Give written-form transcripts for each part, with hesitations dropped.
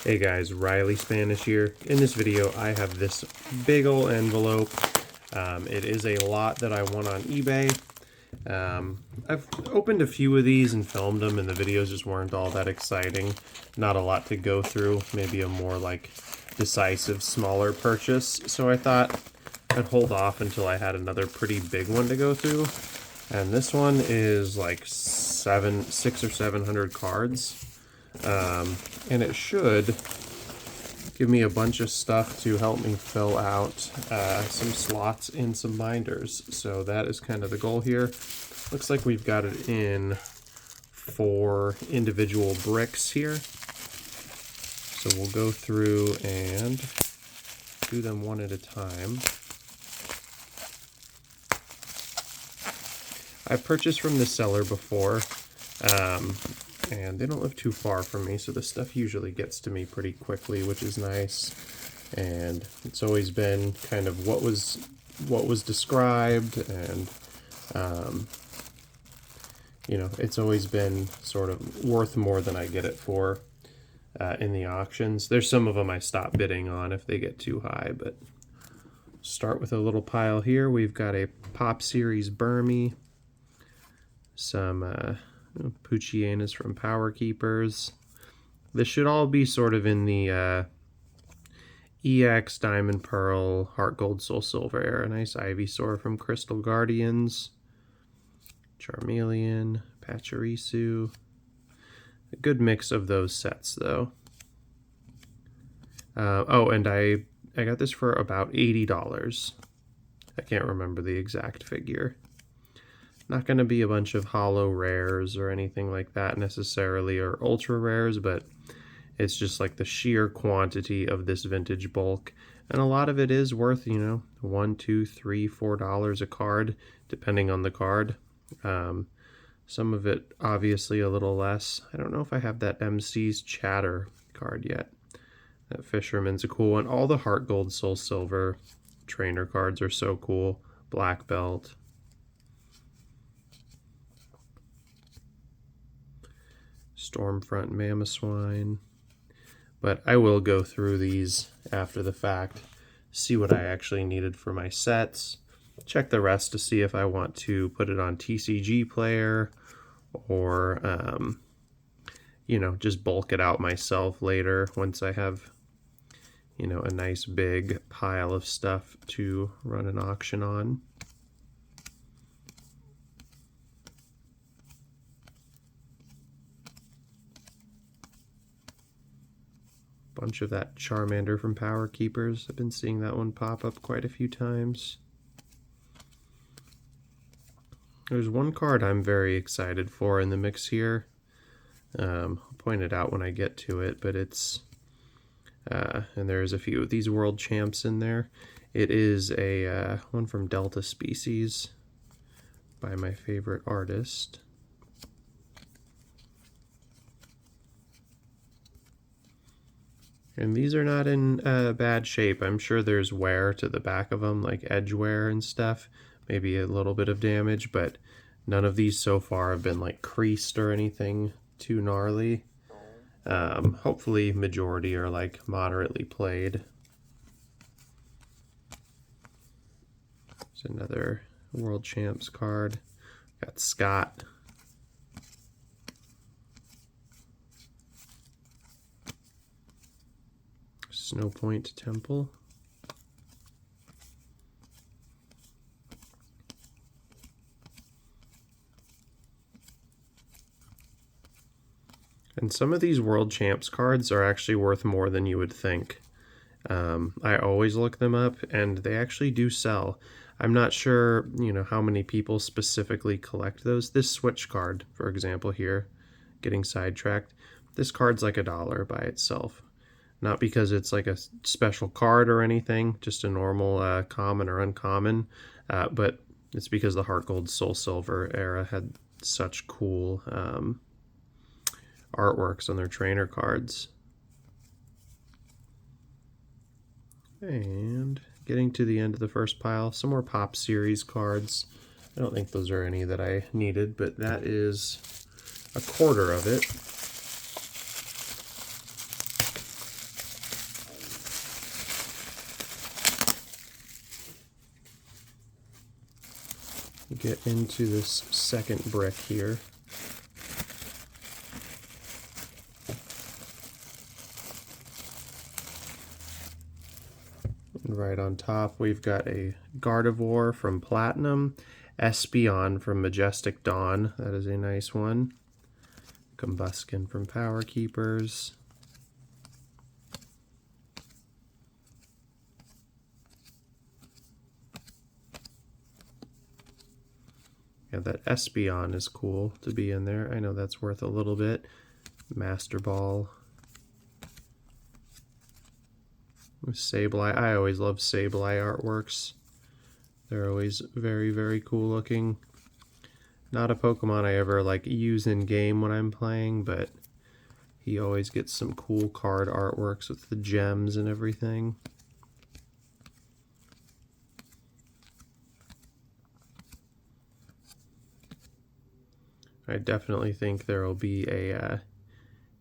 Hey guys, Riley Spanish here. In this video, I have this big ol' envelope. It is a lot that I won on eBay. I've opened a few of these and filmed them, and the videos just weren't all that exciting. Not a lot to go through, maybe a more like decisive, smaller purchase. So I thought I'd hold off until I had another pretty big one to go through. And this one is like 600 or 700 cards. And it should give me a bunch of stuff to help me fill out some slots in some binders. So that is kind of the goal here. Looks like we've got it in 4 individual bricks here. So we'll go through and do them one at a time. I've purchased from the seller before, and they don't live too far from me, so the stuff usually gets to me pretty quickly, which is nice. And it's always been kind of what was described, and you know, it's always been sort of worth more than I get it for in the auctions. There's some of them I stop bidding on if they get too high, but start with a little pile here. We've got a Pop Series Burmy, some Poochyenas from Power Keepers. This should all be sort of in the EX, Diamond Pearl, Heart Gold, Soul Silver era. Nice Ivysaur from Crystal Guardians, Charmeleon, Pachirisu. A good mix of those sets though. Oh, and I got this for about $80. I can't remember the exact figure. Not going to be a bunch of holo rares or anything like that necessarily, or ultra rares, but it's just like the sheer quantity of this vintage bulk. And a lot of it is worth, you know, $1, $2, $3, $4 a card, depending on the card. Some of it obviously a little less. I don't know if I have that MC's Chatter card yet. That Fisherman's a cool one. All the Heart Gold, Soul Silver trainer cards are so cool. Black Belt. Stormfront, Mamoswine. But I will go through these after the fact, see what I actually needed for my sets, check the rest to see if I want to put it on TCG Player or, you know, just bulk it out myself later once I have, you know, a nice big pile of stuff to run an auction on. Bunch of that Charmander from Power Keepers. I've been seeing that one pop up quite a few times. There's one card I'm very excited for in the mix here. I'll point it out when I get to it, but it's and there's a few of these World Champs in there. It is a one from Delta Species by my favorite artist. And these are not in bad shape. I'm sure there's wear to the back of them, like edge wear and stuff. Maybe a little bit of damage, but none of these so far have been like creased or anything too gnarly. Hopefully majority are like moderately played. There's another World Champs card. Got Scott. Snowpoint Temple. And some of these World Champs cards are actually worth more than you would think. I always look them up, and they actually do sell. I'm not sure, you know, how many people specifically collect those. This Switch card, for example, here, getting sidetracked. This card's like $1 by itself. Not because it's like a special card or anything, just a normal common or uncommon, but it's because the Heart Gold, Soul Silver era had such cool artworks on their trainer cards. And getting to the end of the first pile, some more Pop Series cards. I don't think those are any that I needed, but that is a quarter of it. get into this second brick here. And right on top, we've got a Gardevoir from Platinum, Espeon from Majestic Dawn. That is a nice one. Combuskin from Power Keepers. Yeah, that Espeon is cool to be in there. I know that's worth a little bit. Master Ball. Sableye. I always love Sableye artworks. They're always very, very cool looking. Not a Pokemon I ever like use in game when I'm playing, but he always gets some cool card artworks with the gems and everything. I definitely think there will be a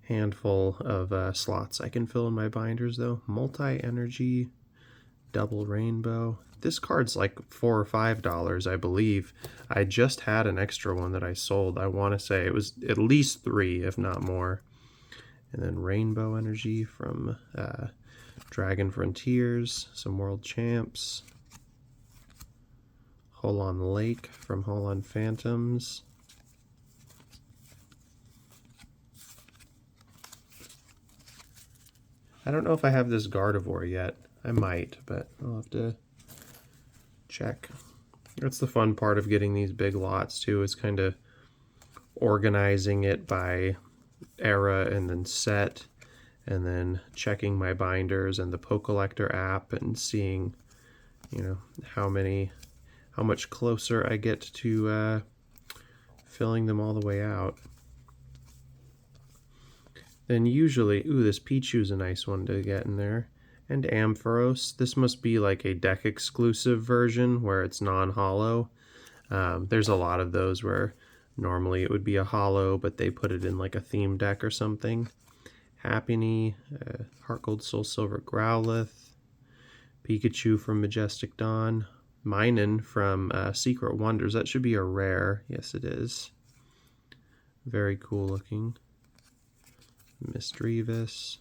handful of slots I can fill in my binders though. Multi-Energy, Double Rainbow. This card's like $4 or $5, I believe. I just had an extra one that I sold. I want to say it was at least 3, if not more. And then Rainbow Energy from Dragon Frontiers, some World Champs. Holon Lake from Holon Phantoms. I don't know if I have this Gardevoir yet. I might, but I'll have to check. That's the fun part of getting these big lots too, is kind of organizing it by era and then set, and then checking my binders and the Pokelector app and seeing, you know, how much closer I get to filling them all the way out. Then usually, ooh, this Pichu's a nice one to get in there. And Ampharos. This must be like a deck exclusive version where it's non-holo. There's a lot of those where normally it would be a holo, but they put it in like a theme deck or something. Happiny, Heart Gold Soul Silver Growlithe, Pikachu from Majestic Dawn, Minun from Secret Wonders. That should be a rare. Yes, it is. Very cool looking. Misdreavus,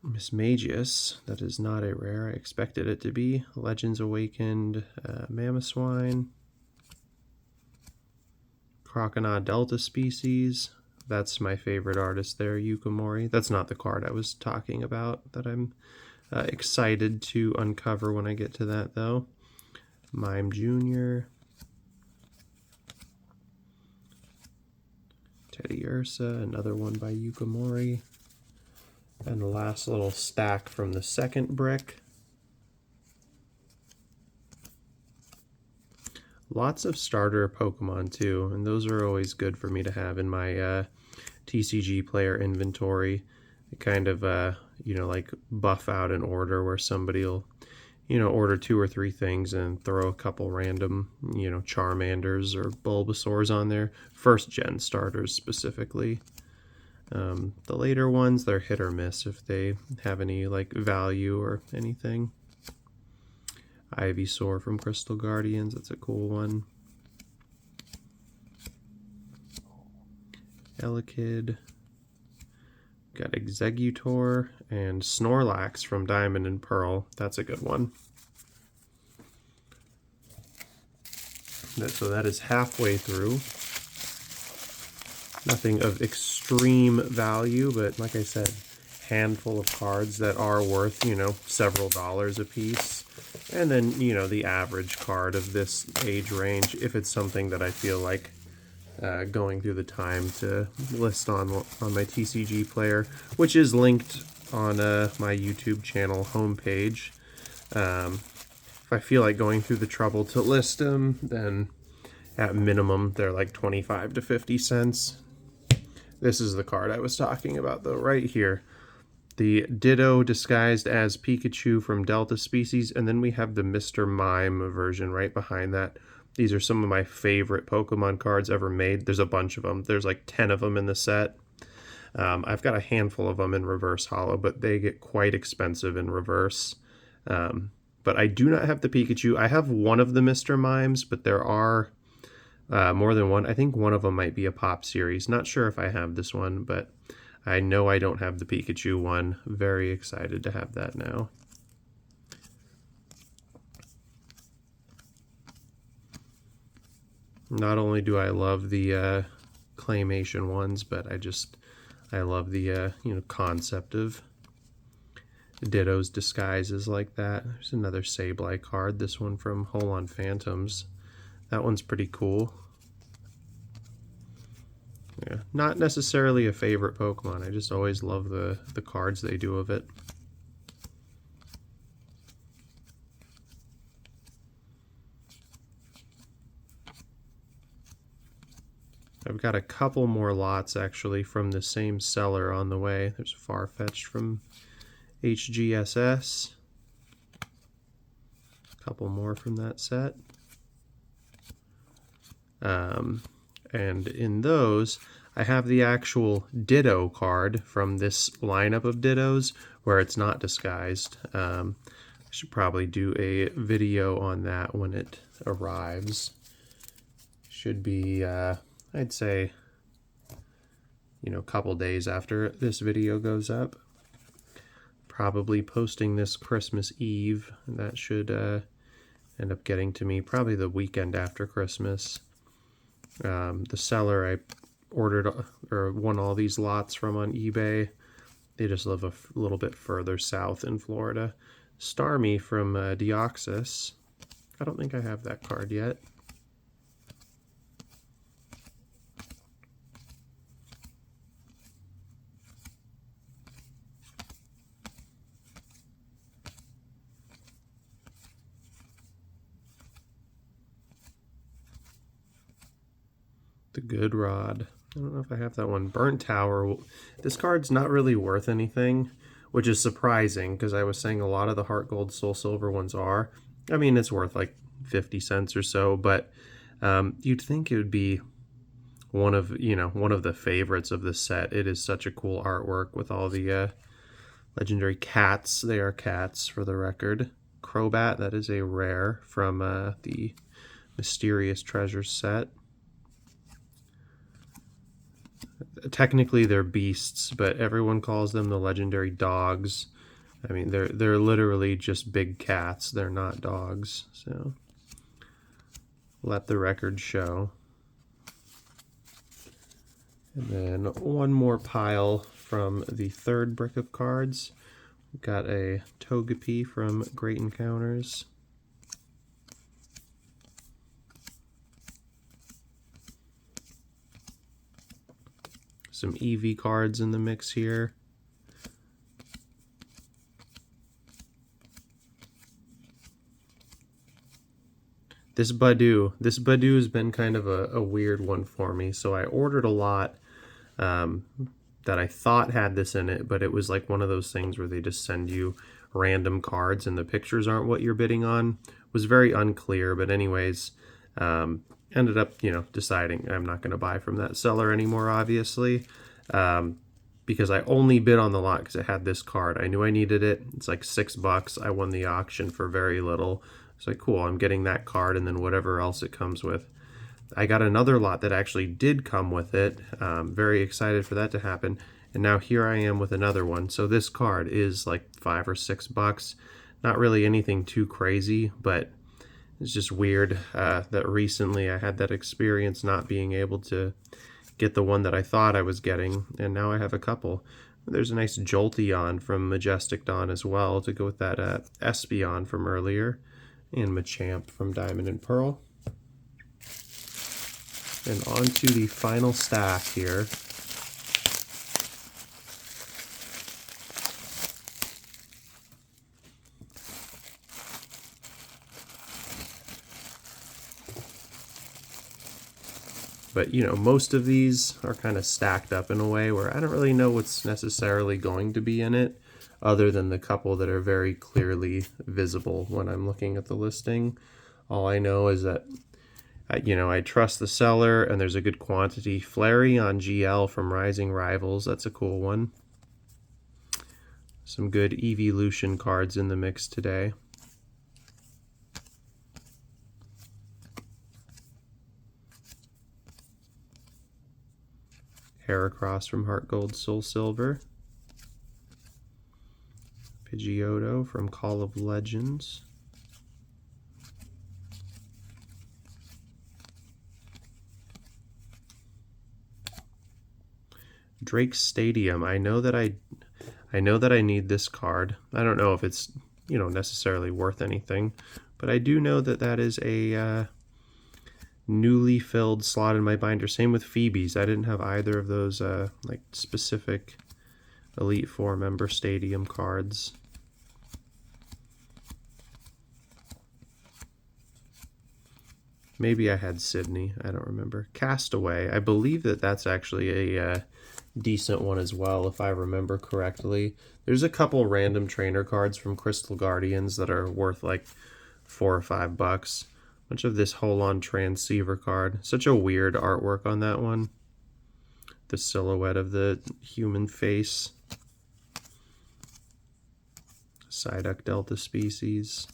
Mismagius, that is not a rare, I expected it to be. Legends Awakened, Mamoswine, Croconaw Delta Species, that's my favorite artist there, Yukimori. That's not the card I was talking about that I'm excited to uncover when I get to that though. Mime Jr., Teddiursa, another one by Yukimori. And the last little stack from the second brick. Lots of starter Pokemon too, and those are always good for me to have in my TCG player inventory. They kind of, you know, like buff out an order where somebody will, you know, order 2 or 3 things and throw a couple random, you know, Charmanders or Bulbasaurs on there. First gen starters specifically. The later ones, they're hit or miss if they have any like value or anything. Ivysaur from Crystal Guardians, that's a cool one. Elekid. Got Exeggutor and Snorlax from Diamond and Pearl. That's a good one. So that is halfway through. Nothing of extreme value, but like I said, handful of cards that are worth, you know, several dollars a piece. And then, you know, the average card of this age range, if it's something that I feel like going through the time to list on my TCG player, which is linked on my YouTube channel homepage. If I feel like going through the trouble to list them, then at minimum they're like 25 to 50 cents. This is the card I was talking about though, right here. The Ditto disguised as Pikachu from Delta Species, and then we have the Mr. Mime version right behind that. These are some of my favorite Pokemon cards ever made. There's a bunch of them. There's like 10 of them in the set. I've got a handful of them in reverse holo, but they get quite expensive in reverse. But I do not have the Pikachu. I have one of the Mr. Mimes, but there are more than one. I think one of them might be a Pop series. Not sure if I have this one, but I know I don't have the Pikachu one. Very excited to have that now. Not only do I love the claymation ones, but I love the concept of Ditto's disguises like that. There's another Sableye card. This one from Holon Phantoms. That one's pretty cool. Yeah, not necessarily a favorite Pokemon. I just always love the cards they do of it. I've got a couple more lots actually from the same seller on the way. There's Farfetch'd from HGSS. A couple more from that set. And in those, I have the actual Ditto card from this lineup of Dittos where it's not disguised. I should probably do a video on that when it arrives. Should be, I'd say, a couple days after this video goes up. Probably posting this Christmas Eve. That should end up getting to me probably the weekend after Christmas. The seller I ordered or won all these lots from on eBay. They just live a little bit further south in Florida. Starmie from Deoxys. I don't think I have that card yet. The Good Rod. I don't know if I have that one. Burnt Tower. This card's not really worth anything, which is surprising because I was saying a lot of the Heart Gold, Soul Silver ones are. I mean, it's worth like 50 cents or so, but you'd think it would be one of the favorites of the set. It is such a cool artwork with all the legendary cats. They are cats for the record. Crobat, that is a rare from the Mysterious Treasures set. Technically they're beasts, but everyone calls them the legendary dogs. I mean, they're literally just big cats. They're not dogs. So let the record show. And then one more pile from the third brick of cards. We've got a Togepi from Great Encounters. Some Eevee cards in the mix here. This Budew has been kind of a weird one for me. So I ordered a lot that I thought had this in it, but it was like one of those things where they just send you random cards and the pictures aren't what you're bidding on. It was very unclear, but anyways, ended up, deciding I'm not going to buy from that seller anymore, obviously, because I only bid on the lot because it had this card. I knew I needed it. It's like $6. I won the auction for very little. It's like, cool, I'm getting that card and then whatever else it comes with. I got another lot that actually did come with it. Very excited for that to happen. And now here I am with another one. So this card is like $5 or $6. Not really anything too crazy, but it's just weird that recently I had that experience not being able to get the one that I thought I was getting, and now I have a couple. There's a nice Jolteon from Majestic Dawn as well to go with that Espeon from earlier, and Machamp from Diamond and Pearl. And on to the final stack here. But, most of these are kind of stacked up in a way where I don't really know what's necessarily going to be in it, other than the couple that are very clearly visible when I'm looking at the listing. All I know is that, I trust the seller and there's a good quantity. Flareon GL from Rising Rivals, that's a cool one. Some good Evolution cards in the mix today. Heracross from Heart Gold Soul Silver. Pidgeotto from Call of Legends. Drake Stadium. I know that I need this card. I don't know if it's, you know, necessarily worth anything, but I do know that that is a newly filled slot in my binder. Same with Phoebe's. I didn't have either of those like specific Elite Four member stadium cards. Maybe I had Sydney. I don't remember. Castaway. I believe that that's actually a decent one as well, if I remember correctly. There's a couple random trainer cards from Crystal Guardians that are worth like $4 or $5. Much of this Holon Transceiver card. Such a weird artwork on that one. The silhouette of the human face. Psyduck Delta species.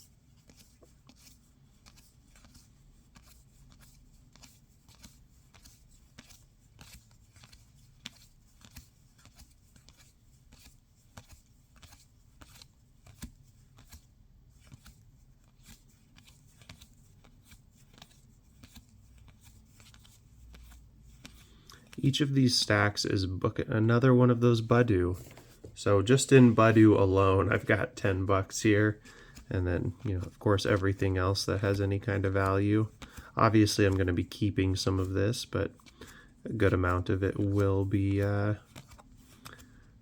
Each of these stacks is another one of those Budew. So just in Budew alone, I've got $10 here. And then, you know, of course, everything else that has any kind of value. Obviously, I'm going to be keeping some of this, but a good amount of it will be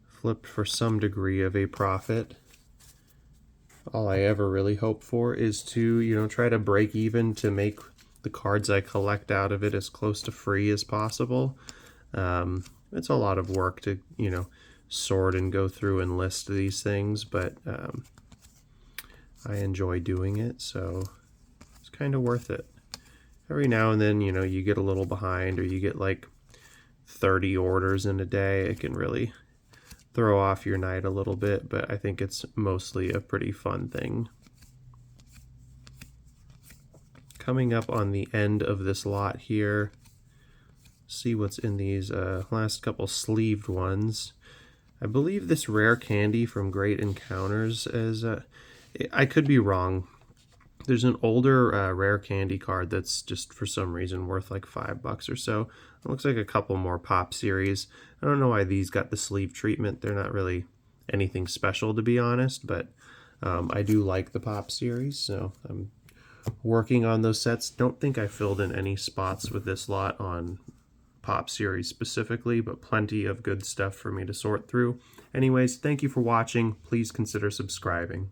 flipped for some degree of a profit. All I ever really hope for is to, you know, try to break even to make the cards I collect out of it as close to free as possible. It's a lot of work to, you know, sort and go through and list these things, but I enjoy doing it, so it's kind of worth it. Every now and then, you know, you get a little behind or you get like 30 orders in a day. It can really throw off your night a little bit, but I think it's mostly a pretty fun thing. Coming up on the end of this lot here, see what's in these last couple sleeved ones. I believe this rare candy from Great Encounters is, I could be wrong. There's an older rare candy card that's just for some reason worth like $5 or so. It looks like a couple more Pop series. I don't know why these got the sleeve treatment. They're not really anything special, to be honest, but I do like the Pop series, so I'm working on those sets. Don't think I filled in any spots with this lot on Pop series specifically, but plenty of good stuff for me to sort through. Anyways, thank you for watching. Please consider subscribing.